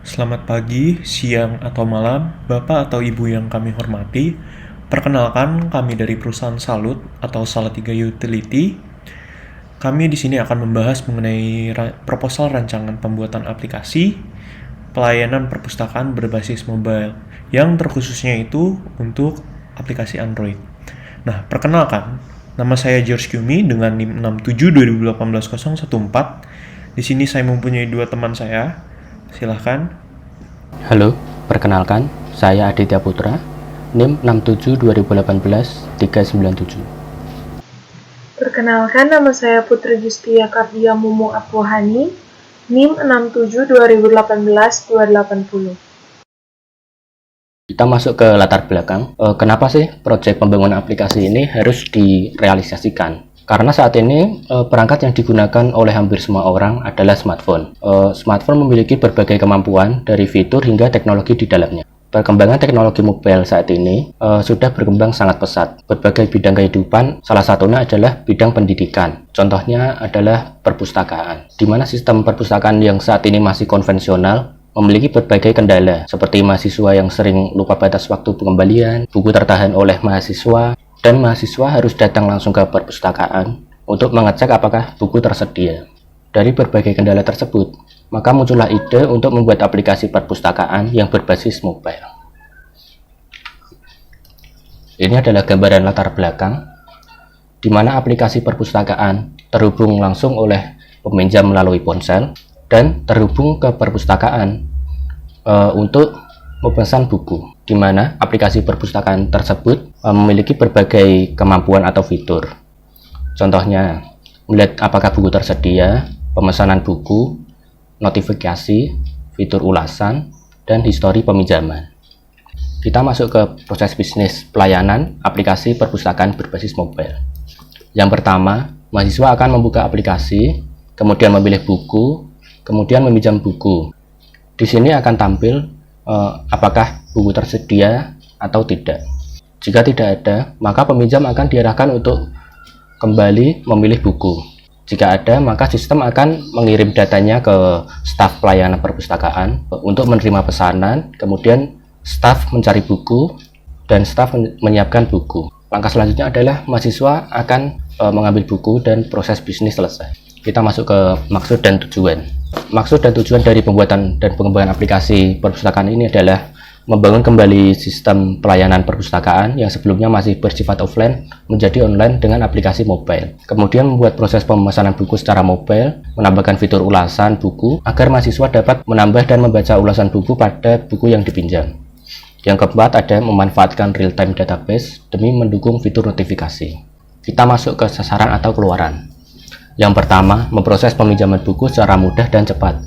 Selamat pagi, siang, atau malam, Bapak atau Ibu yang kami hormati. Perkenalkan, kami dari perusahaan Salut atau Salatiga Utility. Kami di sini akan membahas mengenai proposal rancangan pembuatan aplikasi pelayanan perpustakaan berbasis mobile yang terkhususnya itu untuk aplikasi Android. Nah, perkenalkan, nama saya George Kyumi dengan NIM 672018-014. Di sini saya mempunyai dua teman saya. Silahkan. Halo, perkenalkan, saya Aditya Putra, NIM 67 2018 397. Perkenalkan, nama saya Putri Justia Kardia Mumu Apwahani, NIM 67 2018 280. Kita masuk ke latar belakang. Kenapa sih proyek pembangunan aplikasi ini harus direalisasikan? Karena saat ini perangkat yang digunakan oleh hampir semua orang adalah smartphone. Smartphone memiliki berbagai kemampuan dari fitur hingga teknologi di dalamnya. Perkembangan teknologi mobile saat ini sudah berkembang sangat pesat. Berbagai bidang kehidupan, salah satunya adalah bidang pendidikan. Contohnya adalah perpustakaan, di mana sistem perpustakaan yang saat ini masih konvensional memiliki berbagai kendala, seperti mahasiswa yang sering lupa batas waktu pengembalian, buku tertahan oleh mahasiswa, dan mahasiswa harus datang langsung ke perpustakaan untuk mengecek apakah buku tersedia. Dari berbagai kendala tersebut, maka muncullah ide untuk membuat aplikasi perpustakaan yang berbasis mobile. Ini adalah gambaran latar belakang, di mana aplikasi perpustakaan terhubung langsung oleh peminjam melalui ponsel, dan terhubung ke perpustakaan untuk memesan buku, di mana aplikasi perpustakaan tersebut memiliki berbagai kemampuan atau fitur. Contohnya, melihat apakah buku tersedia, pemesanan buku, notifikasi, fitur ulasan, dan histori peminjaman. Kita masuk ke proses bisnis pelayanan aplikasi perpustakaan berbasis mobile. Yang pertama, mahasiswa akan membuka aplikasi, kemudian memilih buku, kemudian meminjam buku. Di sini akan tampil apakah buku tersedia atau tidak. Jika tidak ada, maka peminjam akan diarahkan untuk kembali memilih buku. Jika ada, maka sistem akan mengirim datanya ke staf pelayanan perpustakaan untuk menerima pesanan, kemudian staf mencari buku, dan staf menyiapkan buku. Langkah selanjutnya adalah mahasiswa akan mengambil buku dan proses bisnis selesai. Kita masuk ke maksud dan tujuan. Maksud dan tujuan dari pembuatan dan pengembangan aplikasi perpustakaan ini adalah membangun kembali sistem pelayanan perpustakaan yang sebelumnya masih bersifat offline menjadi online dengan aplikasi mobile. Kemudian membuat proses pemesanan buku secara mobile, menambahkan fitur ulasan buku agar mahasiswa dapat menambah dan membaca ulasan buku pada buku yang dipinjam. Yang keempat ada memanfaatkan real-time database demi mendukung fitur notifikasi. Kita masuk ke sasaran atau keluaran. Yang pertama, memproses peminjaman buku secara mudah dan cepat.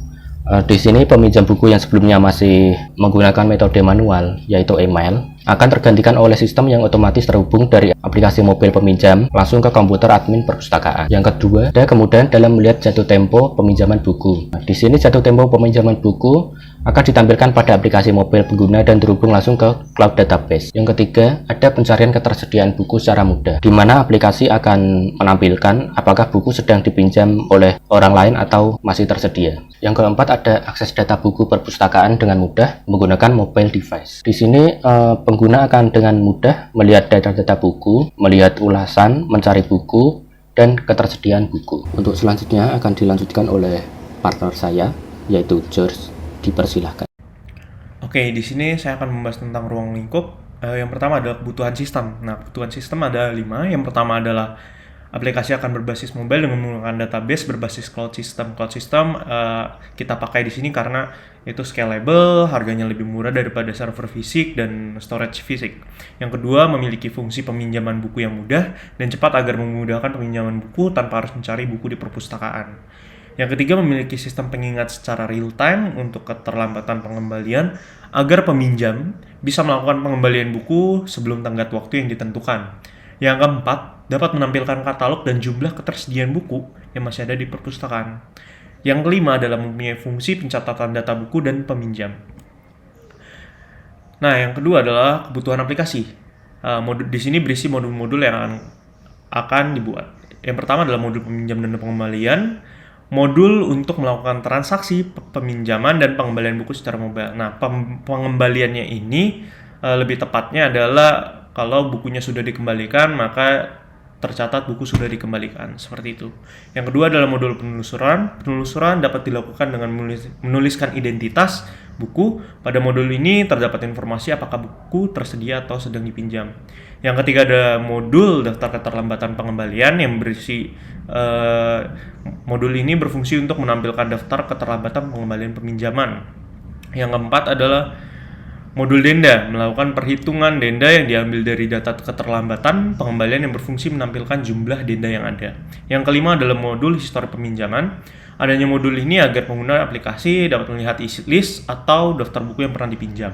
Di sini peminjam buku yang sebelumnya masih menggunakan metode manual, yaitu email, akan tergantikan oleh sistem yang otomatis terhubung dari aplikasi mobil peminjam langsung ke komputer admin perpustakaan. Yang kedua, ada kemudahan dalam melihat jatuh tempo peminjaman buku. Di sini jatuh tempo peminjaman buku akan ditampilkan pada aplikasi mobil pengguna dan terhubung langsung ke cloud database. Yang ketiga, ada pencarian ketersediaan buku secara mudah, di mana aplikasi akan menampilkan apakah buku sedang dipinjam oleh orang lain atau masih tersedia. Yang keempat, ada akses data buku perpustakaan dengan mudah menggunakan mobile device. Di sini pengguna akan dengan mudah melihat data-data buku, melihat ulasan, mencari buku, dan ketersediaan buku. Untuk selanjutnya akan dilanjutkan oleh partner saya, yaitu George. Dipersilahkan. Oke, di sini saya akan membahas tentang ruang lingkup. Yang pertama adalah kebutuhan sistem. Nah, kebutuhan sistem ada 5. Yang pertama adalah aplikasi akan berbasis mobile dengan menggunakan database berbasis cloud system. Cloud system kita pakai di sini karena itu scalable, harganya lebih murah daripada server fisik dan storage fisik. Yang kedua, memiliki fungsi peminjaman buku yang mudah dan cepat agar memudahkan peminjaman buku tanpa harus mencari buku di perpustakaan. Yang ketiga, memiliki sistem pengingat secara real-time untuk keterlambatan pengembalian agar peminjam bisa melakukan pengembalian buku sebelum tenggat waktu yang ditentukan. Yang keempat, dapat menampilkan katalog dan jumlah ketersediaan buku yang masih ada di perpustakaan. Yang kelima adalah mempunyai fungsi pencatatan data buku dan peminjam. Nah, yang kedua adalah kebutuhan aplikasi. Di sini berisi modul-modul yang akan dibuat. Yang pertama adalah modul peminjam dan pengembalian, modul untuk melakukan transaksi peminjaman dan pengembalian buku secara mobile. Nah, pengembaliannya ini lebih tepatnya adalah kalau bukunya sudah dikembalikan, maka tercatat buku sudah dikembalikan, seperti itu. Yang kedua adalah modul penelusuran. Penelusuran dapat dilakukan dengan menuliskan identitas buku. Pada modul ini terdapat informasi apakah buku tersedia atau sedang dipinjam. Yang ketiga ada modul daftar keterlambatan pengembalian yang berisi modul ini berfungsi untuk menampilkan daftar keterlambatan pengembalian peminjaman. Yang keempat adalah modul denda, melakukan perhitungan denda yang diambil dari data keterlambatan pengembalian yang berfungsi menampilkan jumlah denda yang ada. Yang kelima adalah modul histori peminjaman. Adanya modul ini agar pengguna aplikasi dapat melihat isi list atau daftar buku yang pernah dipinjam.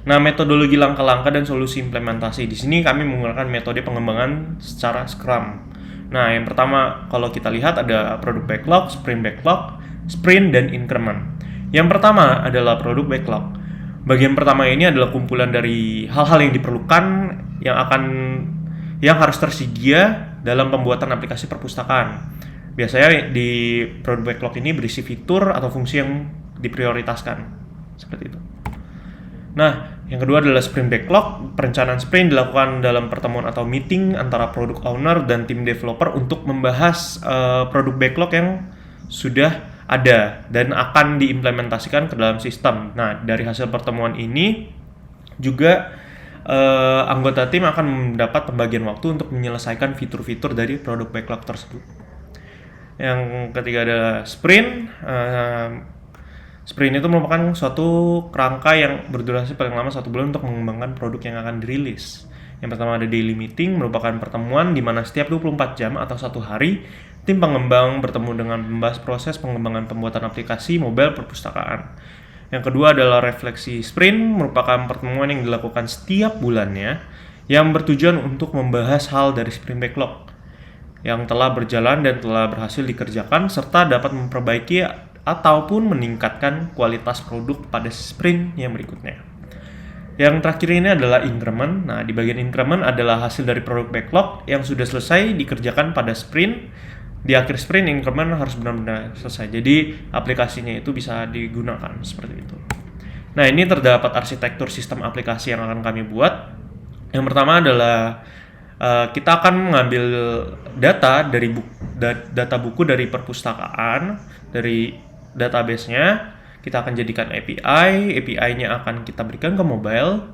Nah, metodologi langkah-langkah dan solusi implementasi. Di sini kami menggunakan metode pengembangan secara Scrum. Nah, yang pertama kalau kita lihat ada produk backlog, sprint, dan increment. Yang pertama adalah produk backlog. Bagian pertama ini adalah kumpulan dari hal-hal yang diperlukan yang harus tersedia dalam pembuatan aplikasi perpustakaan. Biasanya di produk backlog ini berisi fitur atau fungsi yang diprioritaskan. Seperti itu. Nah, yang kedua adalah sprint backlog. Perencanaan sprint dilakukan dalam pertemuan atau meeting antara product owner dan tim developer untuk membahas produk backlog yang sudah ada dan akan diimplementasikan ke dalam sistem. Nah, dari hasil pertemuan ini juga anggota tim akan mendapat pembagian waktu untuk menyelesaikan fitur-fitur dari produk backlog tersebut. Yang ketiga adalah sprint. Sprint itu merupakan suatu kerangka yang berdurasi paling lama 1 bulan untuk mengembangkan produk yang akan dirilis. Yang pertama ada daily meeting, merupakan pertemuan di mana setiap 24 jam atau 1 hari, tim pengembang bertemu dengan membahas proses pengembangan pembuatan aplikasi mobile perpustakaan. Yang kedua adalah refleksi sprint, merupakan pertemuan yang dilakukan setiap bulannya yang bertujuan untuk membahas hal dari sprint backlog yang telah berjalan dan telah berhasil dikerjakan serta dapat memperbaiki ataupun meningkatkan kualitas produk pada sprint yang berikutnya. Yang terakhir ini adalah increment. Nah, di bagian increment adalah hasil dari produk backlog yang sudah selesai dikerjakan pada sprint. Di akhir sprint, increment harus benar-benar selesai. Jadi, aplikasinya itu bisa digunakan seperti itu. Nah, ini terdapat arsitektur sistem aplikasi yang akan kami buat. Yang pertama adalah kita akan mengambil data dari data buku dari perpustakaan, dari database-nya. Kita akan jadikan API-nya akan kita berikan ke mobile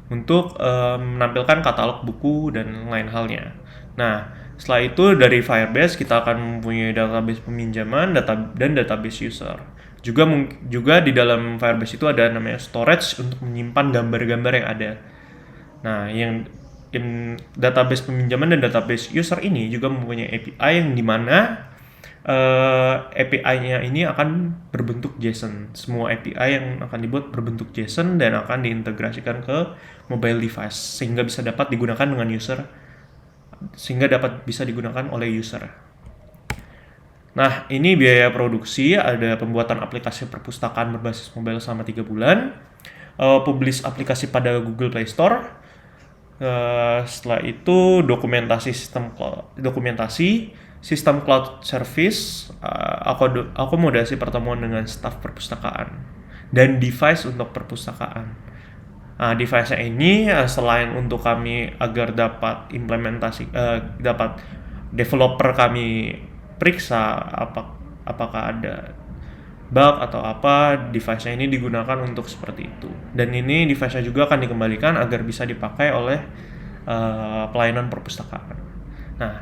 untuk menampilkan katalog buku dan lain halnya. Nah, setelah itu dari Firebase kita akan mempunyai database peminjaman dan database user. Juga di dalam Firebase itu ada namanya storage untuk menyimpan gambar-gambar yang ada. Nah, yang database peminjaman dan database user ini juga mempunyai API yang dimana API-nya ini akan berbentuk JSON. Semua API yang akan dibuat berbentuk JSON dan akan diintegrasikan ke mobile device sehingga bisa dapat digunakan oleh user. Nah, ini biaya produksi, ada pembuatan aplikasi perpustakaan berbasis mobile selama 3 bulan, publish aplikasi pada Google Play Store. Setelah itu dokumentasi sistem cloud service, akomodasi pertemuan dengan staf perpustakaan, dan device untuk perpustakaan. Nah, device-nya ini selain untuk kami agar dapat dapat developer kami periksa apakah ada bug atau apa, device-nya ini digunakan untuk seperti itu. Dan ini device-nya juga akan dikembalikan agar bisa dipakai oleh pelayanan perpustakaan. Nah,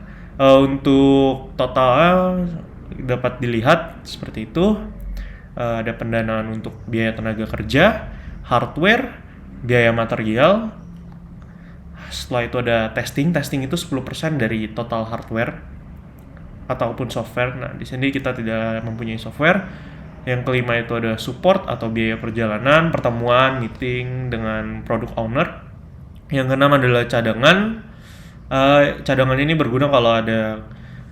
untuk total dapat dilihat seperti itu. Ada pendanaan untuk biaya tenaga kerja, hardware, biaya material. Setelah itu ada testing itu 10% dari total hardware ataupun software. Nah, di sini kita tidak mempunyai software. Yang kelima itu ada support atau biaya perjalanan, pertemuan, meeting dengan product owner. Yang keenam adalah cadangan. Cadangan ini berguna kalau ada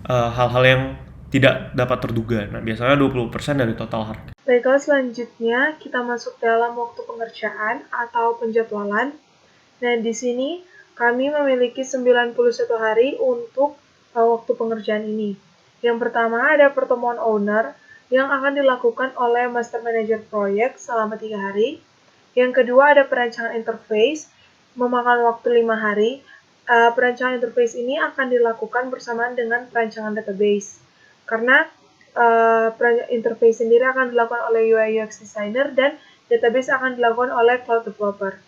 hal-hal yang tidak dapat terduga. Nah, biasanya 20% dari total harga. Baiklah, selanjutnya kita masuk dalam waktu pengerjaan atau penjadwalan. Nah, di sini kami memiliki 91 hari untuk waktu pengerjaan ini. Yang pertama ada pertemuan owner yang akan dilakukan oleh master manager proyek selama 3 hari. Yang kedua ada perancangan interface, memakan waktu 5 hari. Perancangan interface ini akan dilakukan bersamaan dengan perancangan database. Karena interface sendiri akan dilakukan oleh UI UX designer dan database akan dilakukan oleh cloud developer.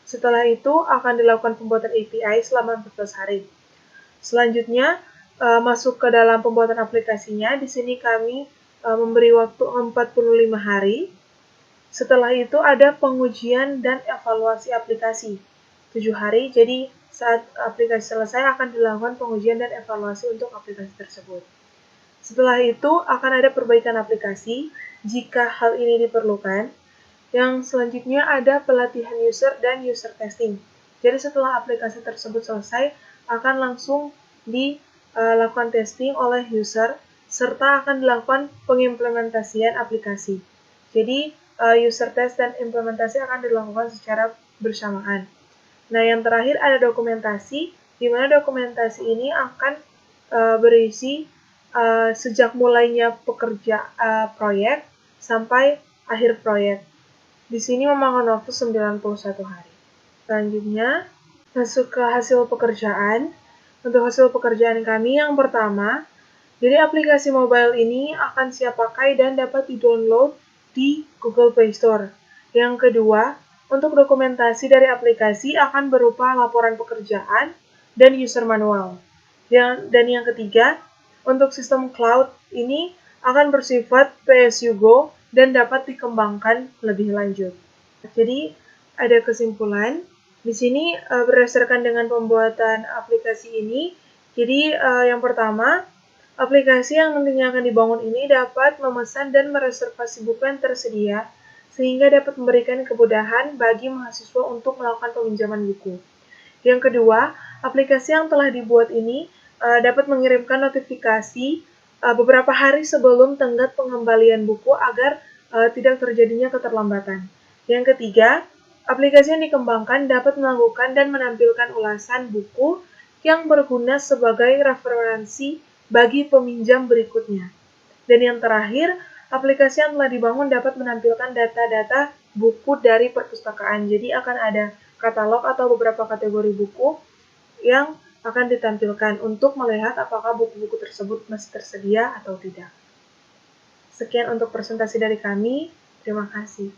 Setelah itu akan dilakukan pembuatan API selama 14 hari. Selanjutnya masuk ke dalam pembuatan aplikasinya. Di sini kami memberi waktu 45 hari. Setelah itu ada pengujian dan evaluasi aplikasi 7 hari. Jadi saat aplikasi selesai akan dilakukan pengujian dan evaluasi untuk aplikasi tersebut. Setelah itu akan ada perbaikan aplikasi jika hal ini diperlukan. Yang selanjutnya ada pelatihan user dan user testing. Jadi setelah aplikasi tersebut selesai, akan langsung dilakukan testing oleh user, serta akan dilakukan pengimplementasian aplikasi. Jadi user test dan implementasi akan dilakukan secara bersamaan. Nah, yang terakhir ada dokumentasi, di mana dokumentasi ini akan berisi sejak mulainya proyek sampai akhir proyek. Di sini memakan waktu 91 hari. Selanjutnya, masuk ke hasil pekerjaan. Untuk hasil pekerjaan kami yang pertama, jadi aplikasi mobile ini akan siap pakai dan dapat di-download di Google Play Store. Yang kedua, untuk dokumentasi dari aplikasi akan berupa laporan pekerjaan dan user manual. Dan yang ketiga, untuk sistem cloud ini akan bersifat pay-as-you-go dan dapat dikembangkan lebih lanjut. Jadi, ada kesimpulan. Di sini berdasarkan dengan pembuatan aplikasi ini, jadi yang pertama, aplikasi yang nantinya akan dibangun ini dapat memesan dan mereservasi buku yang tersedia, sehingga dapat memberikan kemudahan bagi mahasiswa untuk melakukan peminjaman buku. Yang kedua, aplikasi yang telah dibuat ini dapat mengirimkan notifikasi beberapa hari sebelum tenggat pengembalian buku agar tidak terjadinya keterlambatan. Yang ketiga, aplikasi yang dikembangkan dapat melakukan dan menampilkan ulasan buku yang berguna sebagai referensi bagi peminjam berikutnya. Dan yang terakhir, aplikasi yang telah dibangun dapat menampilkan data-data buku dari perpustakaan. Jadi akan ada katalog atau beberapa kategori buku yang akan ditampilkan untuk melihat apakah buku-buku tersebut masih tersedia atau tidak. Sekian untuk presentasi dari kami. Terima kasih.